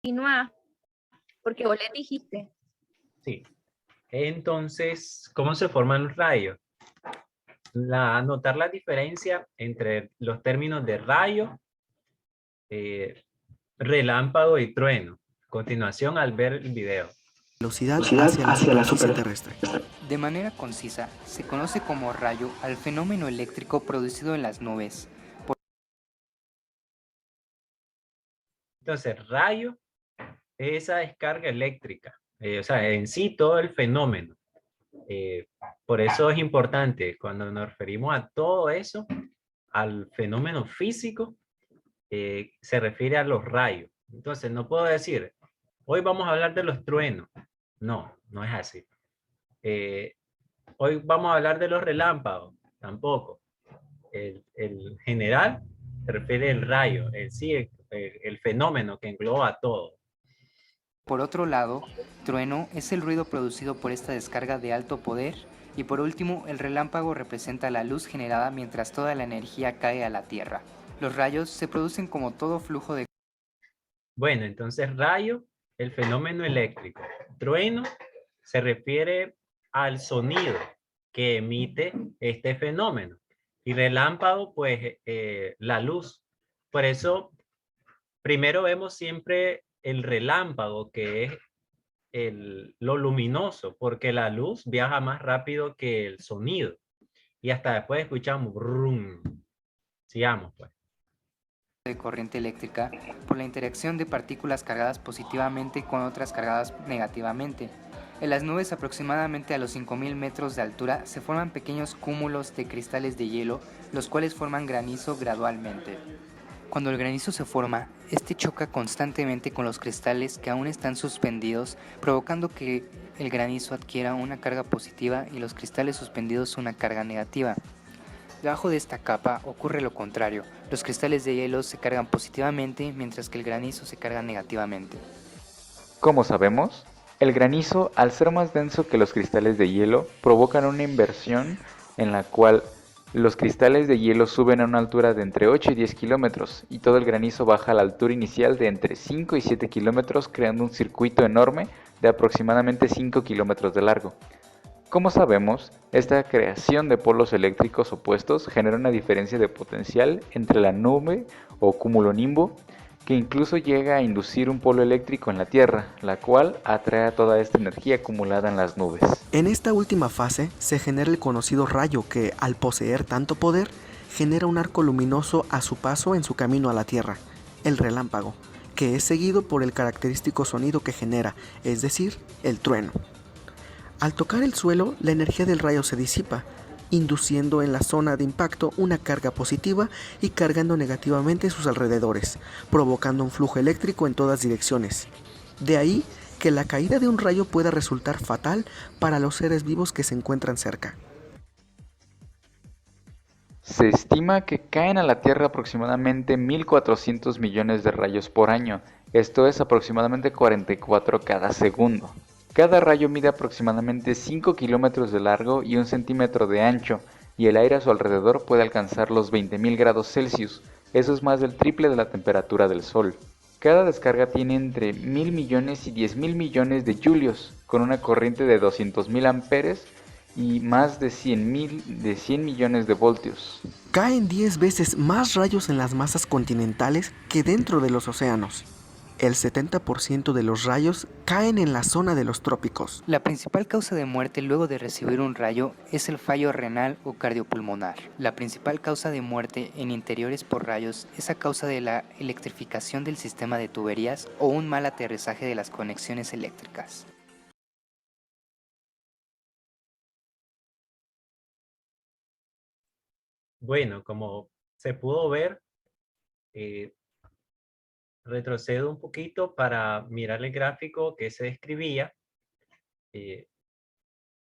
Continúa, porque vos le dijiste. Sí. Entonces, ¿cómo se forman los rayos? Notar la diferencia entre los términos de rayo, relámpago y trueno. A continuación, al ver el video. Velocidad hacia la superficie terrestre. De manera concisa, se conoce como rayo al fenómeno eléctrico producido en las nubes. Entonces, rayo es esa descarga eléctrica. O sea, en sí todo el fenómeno. Por eso es importante, cuando nos referimos a todo eso, al fenómeno físico, se refiere a los rayos. Entonces, no puedo decir, hoy vamos a hablar de los truenos. No, no es así. Hoy vamos a hablar de los relámpagos. Tampoco. El general se refiere al rayo, el fenómeno que engloba todo. Por otro lado, trueno es el ruido producido por esta descarga de alto poder. Y por último, el relámpago representa la luz generada mientras toda la energía cae a la Tierra. Los rayos se producen como todo flujo de... Bueno, entonces rayo, el fenómeno eléctrico. Trueno se refiere al sonido que emite este fenómeno. Y relámpago, pues la luz. Por eso, primero vemos siempre el relámpago, que es lo luminoso, porque la luz viaja más rápido que el sonido. Y hasta después escuchamos brum. Sigamos, pues. de corriente eléctrica por la interacción de partículas cargadas positivamente con otras cargadas negativamente. En las nubes aproximadamente a los 5000 metros de altura se forman pequeños cúmulos de cristales de hielo, los cuales forman granizo gradualmente. Cuando el granizo se forma, este choca constantemente con los cristales que aún están suspendidos, provocando que el granizo adquiera una carga positiva y los cristales suspendidos una carga negativa. Debajo de esta capa ocurre lo contrario, los cristales de hielo se cargan positivamente mientras que el granizo se carga negativamente. Como sabemos, el granizo, al ser más denso que los cristales de hielo, provocan una inversión en la cual los cristales de hielo suben a una altura de entre 8 y 10 kilómetros y todo el granizo baja a la altura inicial de entre 5 y 7 kilómetros, creando un circuito enorme de aproximadamente 5 kilómetros de largo. Como sabemos, esta creación de polos eléctricos opuestos genera una diferencia de potencial entre la nube o cumulonimbo, que incluso llega a inducir un polo eléctrico en la Tierra, la cual atrae toda esta energía acumulada en las nubes. En esta última fase se genera el conocido rayo que, al poseer tanto poder, genera un arco luminoso a su paso en su camino a la Tierra, el relámpago, que es seguido por el característico sonido que genera, es decir, el trueno. Al tocar el suelo, la energía del rayo se disipa, induciendo en la zona de impacto una carga positiva y cargando negativamente sus alrededores, provocando un flujo eléctrico en todas direcciones. De ahí que la caída de un rayo pueda resultar fatal para los seres vivos que se encuentran cerca. Se estima que caen a la Tierra aproximadamente 1.400 millones de rayos por año, esto es aproximadamente 44 cada segundo. Cada rayo mide aproximadamente 5 kilómetros de largo y 1 centímetro de ancho, y el aire a su alrededor puede alcanzar los 20.000 grados Celsius, eso es más del triple de la temperatura del Sol. Cada descarga tiene entre 1.000 millones y 10.000 millones de julios, con una corriente de 200.000 amperes y más de 100 millones de voltios. Caen 10 veces más rayos en las masas continentales que dentro de los océanos. El 70% de los rayos caen en la zona de los trópicos. La principal causa de muerte luego de recibir un rayo es el fallo renal o cardiopulmonar. La principal causa de muerte en interiores por rayos es a causa de la electrificación del sistema de tuberías o un mal aterrizaje de las conexiones eléctricas. Bueno, como se pudo ver, eh, retrocedo un poquito para mirar el gráfico que se describía. Eh,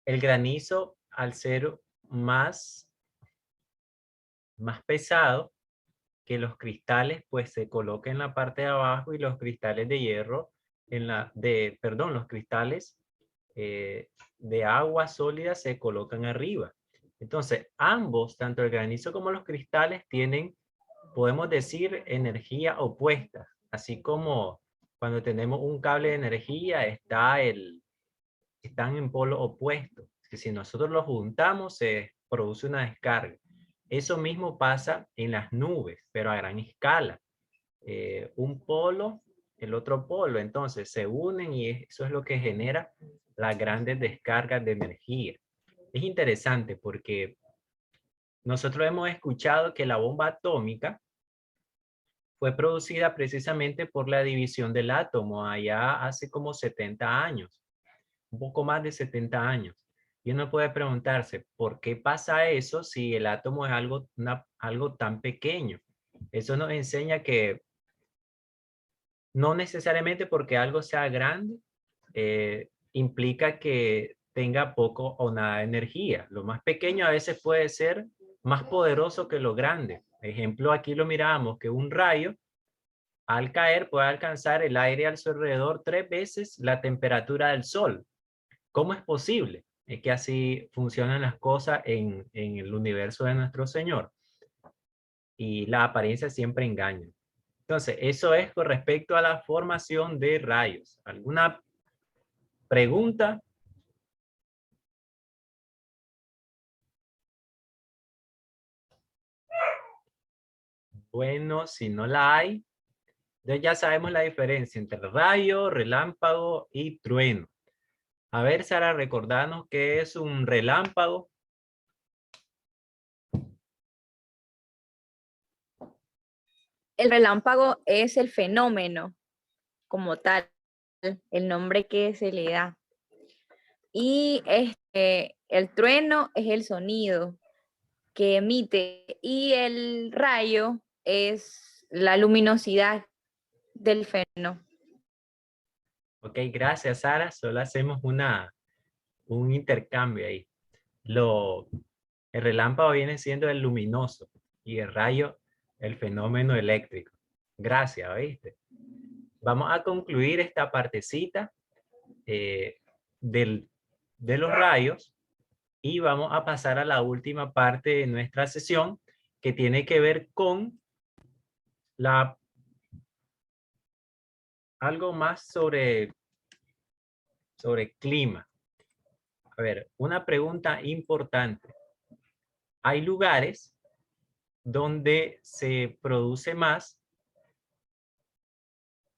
el granizo, al ser más, más pesado que los cristales, pues se coloca en la parte de abajo y los cristales de hierro, los cristales de agua sólida se colocan arriba. Entonces, ambos, tanto el granizo como los cristales, tienen, podemos decir, energía opuesta, así como cuando tenemos un cable de energía, están en polo opuesto. Que si nosotros los juntamos, se produce una descarga. Eso mismo pasa en las nubes, pero a gran escala. Un polo, el otro polo, entonces se unen y eso es lo que genera las grandes descargas de energía. Es interesante porque nosotros hemos escuchado que la bomba atómica fue producida precisamente por la división del átomo allá hace como 70 años, un poco más de 70 años. Y uno puede preguntarse, ¿por qué pasa eso si el átomo es algo tan pequeño? Eso nos enseña que no necesariamente porque algo sea grande, implica que tenga poco o nada de energía. Lo más pequeño a veces puede ser más poderoso que lo grande. Ejemplo, aquí lo miramos que un rayo al caer puede alcanzar el aire a su alrededor 3 veces la temperatura del sol. ¿Cómo es posible? Es que así funcionan las cosas en el universo de nuestro Señor. Y la apariencia siempre engaña. Entonces, eso es con respecto a la formación de rayos. ¿Alguna pregunta? Bueno, si no la hay, entonces ya sabemos la diferencia entre rayo, relámpago y trueno. A ver, Sara, recordanos qué es un relámpago. El relámpago es el fenómeno como tal, el nombre que se le da. Y el trueno es el sonido que emite y el rayo es la luminosidad del fenómeno. Ok, gracias, Sara. Solo hacemos un intercambio ahí. El relámpago viene siendo el luminoso y el rayo el fenómeno eléctrico. Gracias, ¿oíste? Vamos a concluir esta partecita de los rayos y vamos a pasar a la última parte de nuestra sesión que tiene que ver con algo más sobre clima. A ver, una pregunta importante. Hay lugares donde se produce más.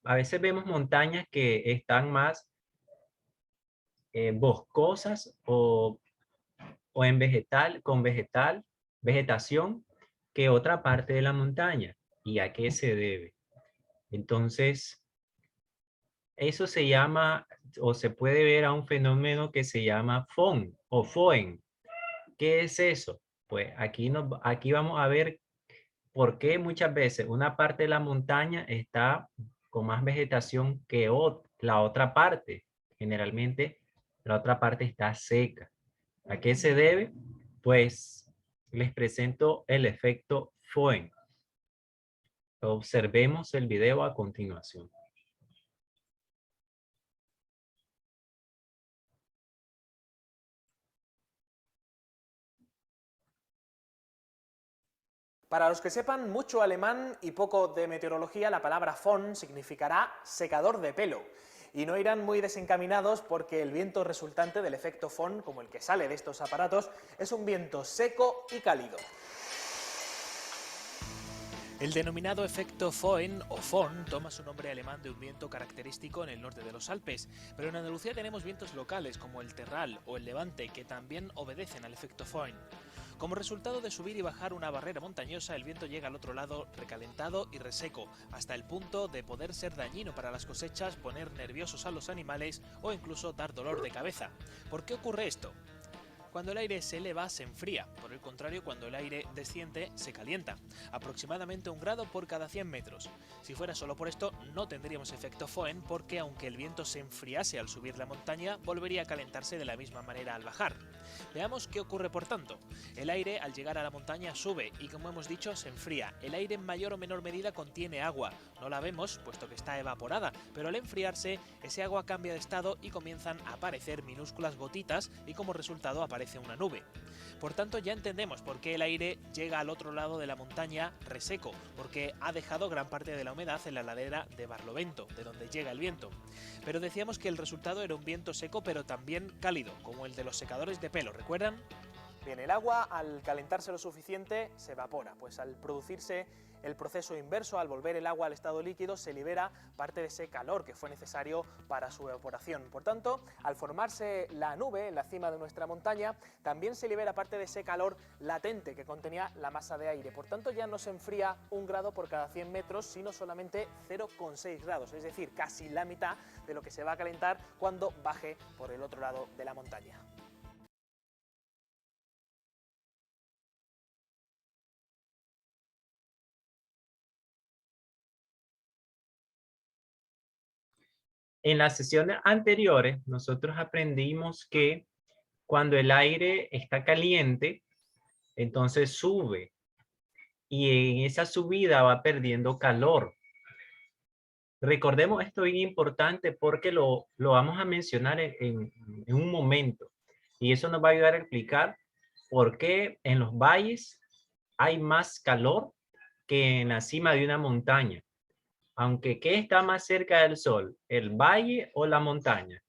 A veces vemos montañas que están más boscosas o en vegetación que otra parte de la montaña. ¿Y a qué se debe? Entonces, eso se llama o se puede ver a un fenómeno que se llama FON o FOEN. ¿Qué es eso? Pues aquí vamos a ver por qué muchas veces una parte de la montaña está con más vegetación que la otra parte. Generalmente la otra parte está seca. ¿A qué se debe? Pues les presento el efecto FOEN. Observemos el video a continuación. Para los que sepan mucho alemán y poco de meteorología, la palabra Föhn significará secador de pelo. Y no irán muy desencaminados porque el viento resultante del efecto Föhn, como el que sale de estos aparatos, es un viento seco y cálido. El denominado efecto Föhn o Föhn toma su nombre alemán de un viento característico en el norte de los Alpes, pero en Andalucía tenemos vientos locales como el terral o el levante que también obedecen al efecto Föhn. Como resultado de subir y bajar una barrera montañosa, el viento llega al otro lado recalentado y reseco, hasta el punto de poder ser dañino para las cosechas, poner nerviosos a los animales o incluso dar dolor de cabeza. ¿Por qué ocurre esto? Cuando el aire se eleva, se enfría. Por el contrario, cuando el aire desciende, se calienta. Aproximadamente 1 grado por cada 100 metros. Si fuera solo por esto, no tendríamos efecto Föhn, porque aunque el viento se enfriase al subir la montaña, volvería a calentarse de la misma manera al bajar. Veamos qué ocurre por tanto. El aire, al llegar a la montaña, sube y, como hemos dicho, se enfría. El aire en mayor o menor medida contiene agua, no la vemos puesto que está evaporada, pero al enfriarse ese agua cambia de estado y comienzan a aparecer minúsculas gotitas y como resultado aparece una nube. Por tanto, ya entendemos por qué el aire llega al otro lado de la montaña reseco, porque ha dejado gran parte de la humedad en la ladera de Barlovento, de donde llega el viento. Pero decíamos que el resultado era un viento seco pero también cálido, como el de los secadores de pelo, ¿recuerdan? Bien, el agua al calentarse lo suficiente se evapora, pues al producirse el proceso inverso, al volver el agua al estado líquido, se libera parte de ese calor que fue necesario para su evaporación. Por tanto, al formarse la nube en la cima de nuestra montaña, también se libera parte de ese calor latente que contenía la masa de aire. Por tanto, ya no se enfría 1 grado por cada 100 metros, sino solamente 0,6 grados, es decir, casi la mitad de lo que se va a calentar cuando baje por el otro lado de la montaña. En las sesiones anteriores, nosotros aprendimos que cuando el aire está caliente, entonces sube y en esa subida va perdiendo calor. Recordemos esto bien importante porque lo vamos a mencionar en un momento y eso nos va a ayudar a explicar por qué en los valles hay más calor que en la cima de una montaña. Aunque, ¿qué está más cerca del sol? ¿El valle o la montaña?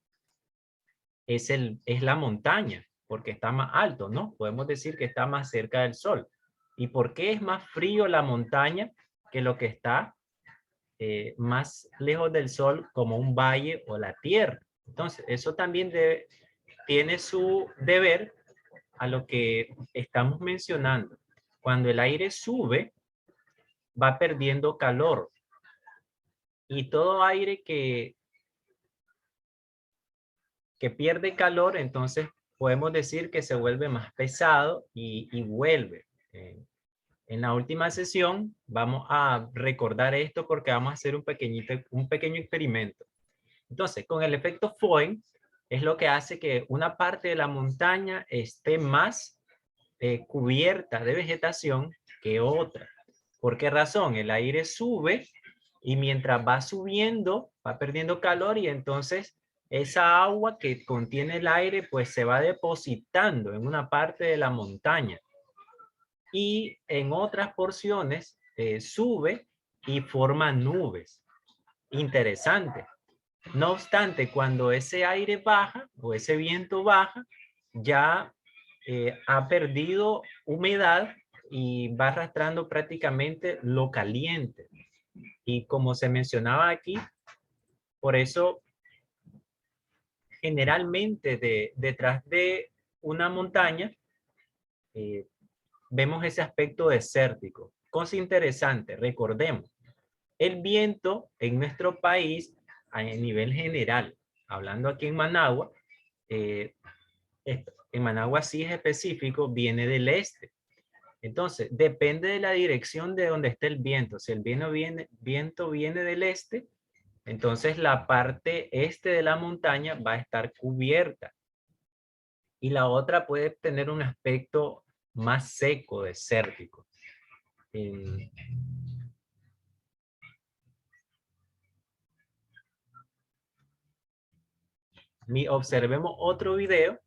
Es la montaña, porque está más alto, ¿no? Podemos decir que está más cerca del sol. ¿Y por qué es más frío la montaña que lo que está más lejos del sol, como un valle o la tierra? Entonces, eso también tiene su deber a lo que estamos mencionando. Cuando el aire sube, va perdiendo calor. Y todo aire que pierde calor, entonces podemos decir que se vuelve más pesado y vuelve. En la última sesión vamos a recordar esto porque vamos a hacer un pequeño experimento. Entonces, con el efecto Foehn es lo que hace que una parte de la montaña esté más cubierta de vegetación que otra. ¿Por qué razón? El aire sube y mientras va subiendo, va perdiendo calor y entonces esa agua que contiene el aire pues se va depositando en una parte de la montaña y en otras porciones sube y forma nubes. Interesante. No obstante, cuando ese aire baja o ese viento baja, ya ha perdido humedad y va arrastrando prácticamente lo caliente. Y como se mencionaba aquí, por eso generalmente detrás de una montaña vemos ese aspecto desértico. Cosa interesante, recordemos, el viento en nuestro país a nivel general, hablando aquí en Managua, en Managua sí es específico, viene del este. Entonces, depende de la dirección de donde esté el viento. Si el viento viene del este, entonces la parte este de la montaña va a estar cubierta. Y la otra puede tener un aspecto más seco, desértico. Observemos otro video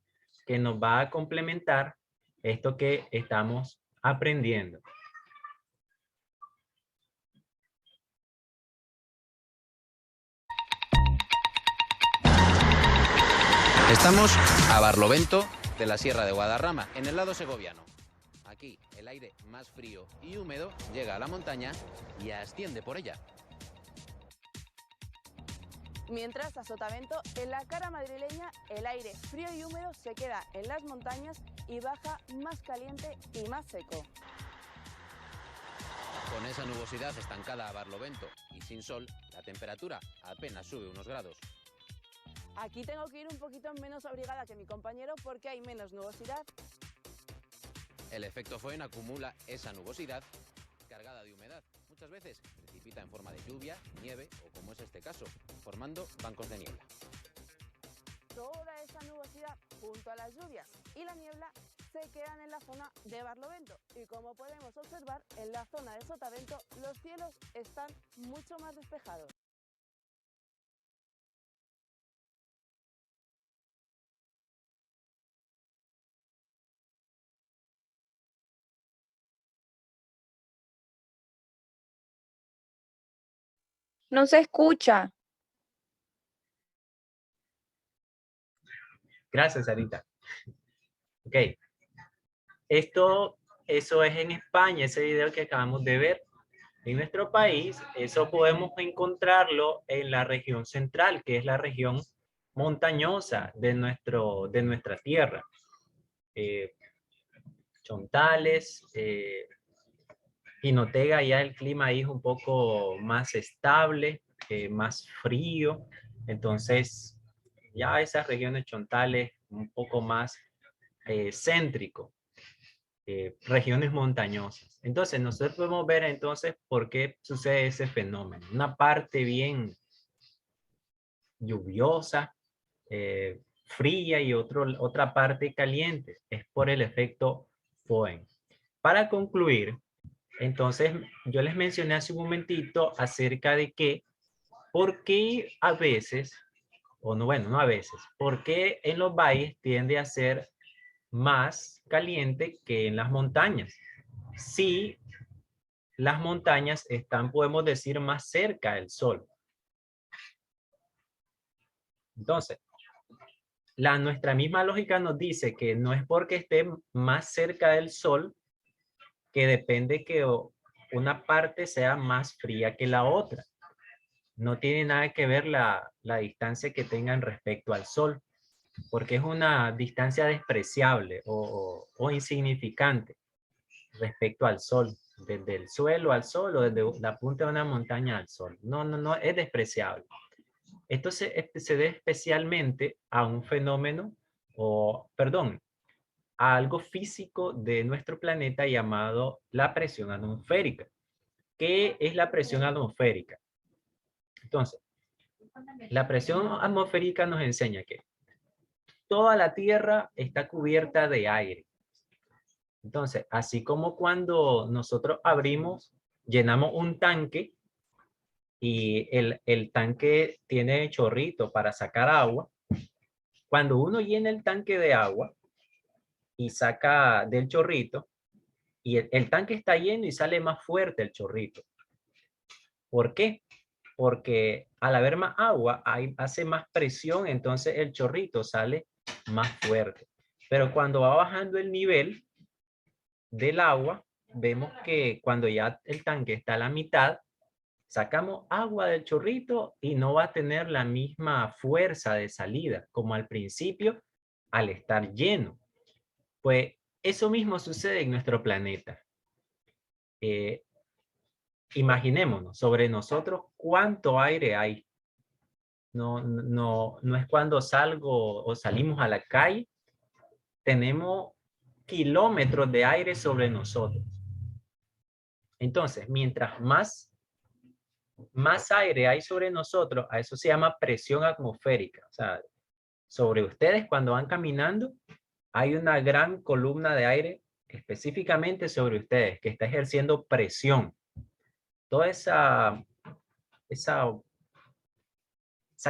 que nos va a complementar esto que estamos aprendiendo. Estamos a Barlovento de la Sierra de Guadarrama, en el lado segoviano. Aquí el aire más frío y húmedo llega a la montaña y asciende por ella. Mientras, a Sotavento, en la cara madrileña, el aire frío y húmedo se queda en las montañas y baja más caliente y más seco. Con esa nubosidad estancada a Barlovento y sin sol, la temperatura apenas sube unos grados. Aquí tengo que ir un poquito menos abrigada que mi compañero porque hay menos nubosidad. El efecto Foehn acumula esa nubosidad cargada de humedad. Muchas veces precipita en forma de lluvia, nieve o, como es este caso, formando bancos de niebla. Toda esa nubosidad junto a las lluvias y la niebla se quedan en la zona de Barlovento. Y como podemos observar, en la zona de Sotavento los cielos están mucho más despejados. No se escucha. Gracias, Sarita. Ok. Eso es en España, ese video que acabamos de ver. En nuestro país, eso podemos encontrarlo en la región central, que es la región montañosa de nuestra tierra. Chontales, Jinotega, ya el clima ahí es un poco más estable, más frío. Entonces, ya esas regiones chontales un poco más céntrico. Regiones montañosas. Entonces, nosotros podemos ver entonces por qué sucede ese fenómeno. Una parte bien lluviosa, fría y otra parte caliente. Es por el efecto Foehn. Para concluir, entonces, yo les mencioné hace un momentito acerca de que, ¿por qué a veces, o no, bueno, no a veces, por qué en los valles tiende a ser más caliente que en las montañas? Si las montañas están, podemos decir, más cerca del sol. Entonces, nuestra misma lógica nos dice que no es porque esté más cerca del sol que depende que una parte sea más fría que la otra. No tiene nada que ver la distancia que tengan respecto al sol, porque es una distancia despreciable o insignificante respecto al sol, desde el suelo al sol o desde la punta de una montaña al sol. No, es despreciable. Esto se debe especialmente a un fenómeno, a algo físico de nuestro planeta llamado la presión atmosférica. ¿Qué es la presión atmosférica? Entonces, la presión atmosférica nos enseña que toda la Tierra está cubierta de aire. Entonces, así como cuando nosotros llenamos un tanque y el tanque tiene chorrito para sacar agua, cuando uno llena el tanque de agua y saca del chorrito, y el tanque está lleno y sale más fuerte el chorrito. ¿Por qué? Porque al haber más agua, hace más presión, entonces el chorrito sale más fuerte. Pero cuando va bajando el nivel del agua, vemos que cuando ya el tanque está a la mitad, sacamos agua del chorrito y no va a tener la misma fuerza de salida como al principio al estar lleno. Pues eso mismo sucede en nuestro planeta. Imaginémonos sobre nosotros cuánto aire hay. No es cuando salgo o salimos a la calle, tenemos kilómetros de aire sobre nosotros. Entonces, mientras más aire hay sobre nosotros, a eso se llama presión atmosférica. O sea, sobre ustedes cuando van caminando, hay una gran columna de aire específicamente sobre ustedes que está ejerciendo presión. Toda esa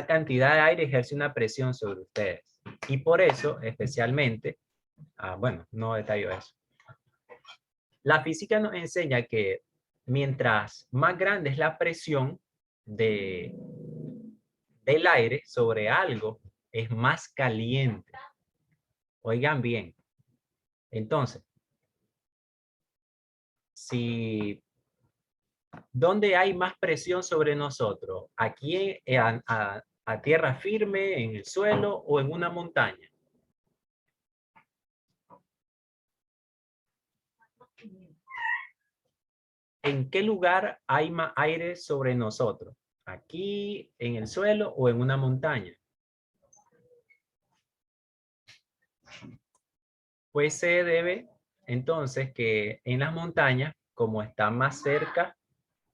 cantidad de aire ejerce una presión sobre ustedes. Y por eso, especialmente, bueno, no detallo eso. La física nos enseña que mientras más grande es la presión del aire sobre algo, es más caliente. Oigan bien. Entonces, ¿dónde hay más presión sobre nosotros? ¿Aquí a tierra firme, en el suelo o en una montaña? ¿En qué lugar hay más aire sobre nosotros? ¿Aquí, en el suelo o en una montaña? Pues se debe entonces que en las montañas, como está más cerca,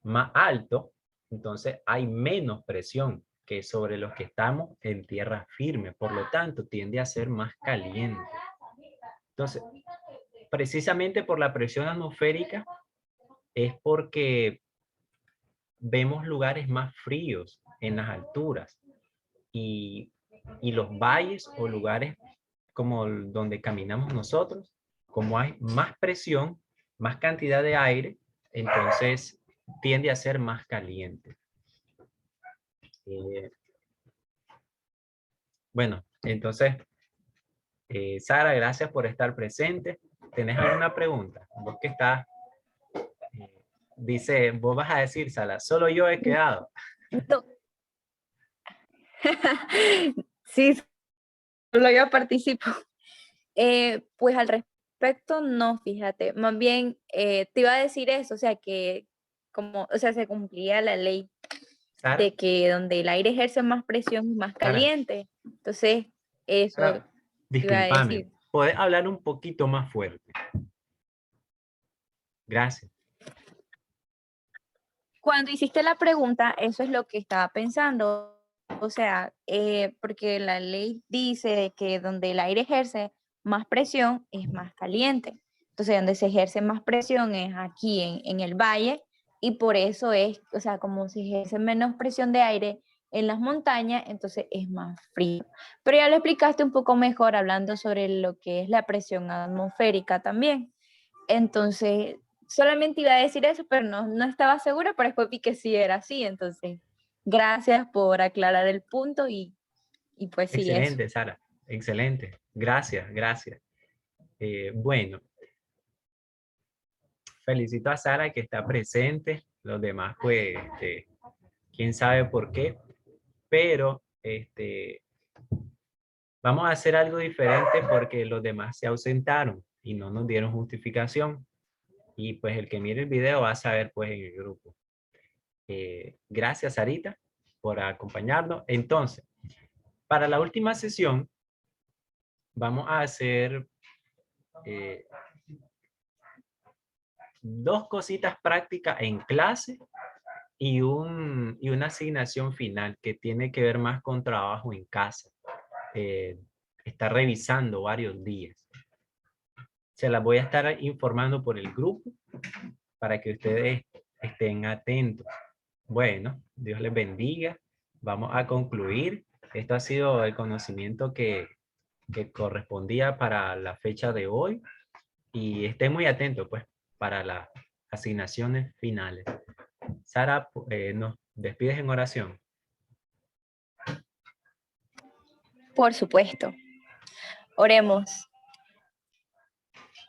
más alto, entonces hay menos presión que sobre los que estamos en tierra firme. Por lo tanto, tiende a ser más caliente. Entonces, precisamente por la presión atmosférica es porque vemos lugares más fríos en las alturas y los valles o lugares como donde caminamos nosotros, como hay más presión, más cantidad de aire, entonces tiende a ser más caliente. Bueno, entonces, Sara, gracias por estar presente. ¿Tenés alguna pregunta? Vos que estás, dice, vos vas a decir, Sara, solo yo he quedado. No. Sí, solo yo participo. Pues al respecto, no, fíjate. Más bien, te iba a decir eso, o sea, que como, o sea, se cumplía la ley Sara, de que donde el aire ejerce más presión es más Sara. caliente. Entonces, eso Sara, iba a discúlpame, decir. ¿podés hablar un poquito más fuerte? Gracias. Cuando hiciste la pregunta, eso es lo que estaba pensando. O sea, porque la ley dice de que donde el aire ejerce más presión es más caliente. Entonces, donde se ejerce más presión es aquí en el valle y por eso es, o sea, como se ejerce menos presión de aire en las montañas, entonces es más frío. Pero ya lo explicaste un poco mejor hablando sobre lo que es la presión atmosférica también. Entonces, solamente iba a decir eso, pero no estaba segura, pero después vi que sí era así. Entonces, gracias por aclarar el punto y pues sí, eso. Excelente, Sara. Excelente. Gracias, gracias. Bueno, felicito a Sara que está presente. Los demás, pues, quién sabe por qué. Pero, vamos a hacer algo diferente porque los demás se ausentaron y no nos dieron justificación. Y pues el que mire el video va a saber pues en el grupo. Gracias, Sarita, por acompañarnos. Entonces, para la última sesión, vamos a hacer dos cositas prácticas en clase y una asignación final que tiene que ver más con trabajo en casa. Está revisando varios días. Se las voy a estar informando por el grupo para que ustedes estén atentos. Bueno, Dios les bendiga. Vamos a concluir. Esto ha sido el conocimiento que correspondía para la fecha de hoy. Y estén muy atentos, pues, para las asignaciones finales. Sara, nos despides en oración. Por supuesto. Oremos.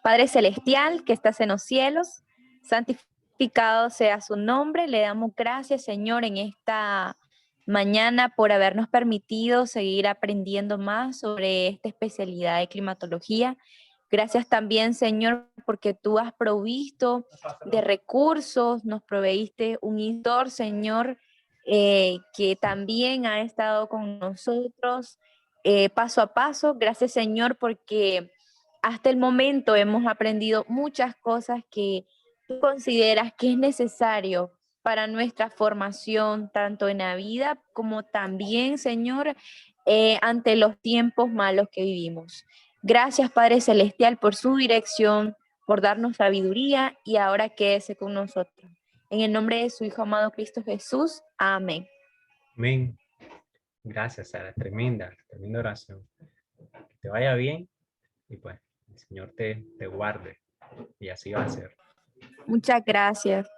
Padre Celestial, que estás en los cielos, santificado sea su nombre. Le damos gracias, Señor, en esta mañana por habernos permitido seguir aprendiendo más sobre esta especialidad de climatología. Gracias también, Señor, porque tú has provisto de recursos, nos proveíste un instructor, Señor, que también ha estado con nosotros paso a paso. Gracias, Señor, porque hasta el momento hemos aprendido muchas cosas que tú consideras que es necesario para nuestra formación, tanto en la vida como también, Señor, ante los tiempos malos que vivimos. Gracias, Padre Celestial, por su dirección, por darnos sabiduría y ahora quédese con nosotros. En el nombre de su Hijo amado Cristo Jesús. Amén. Amén. Gracias, Sara. Tremenda oración. Que te vaya bien y pues el Señor te guarde y así va a ser. Muchas gracias.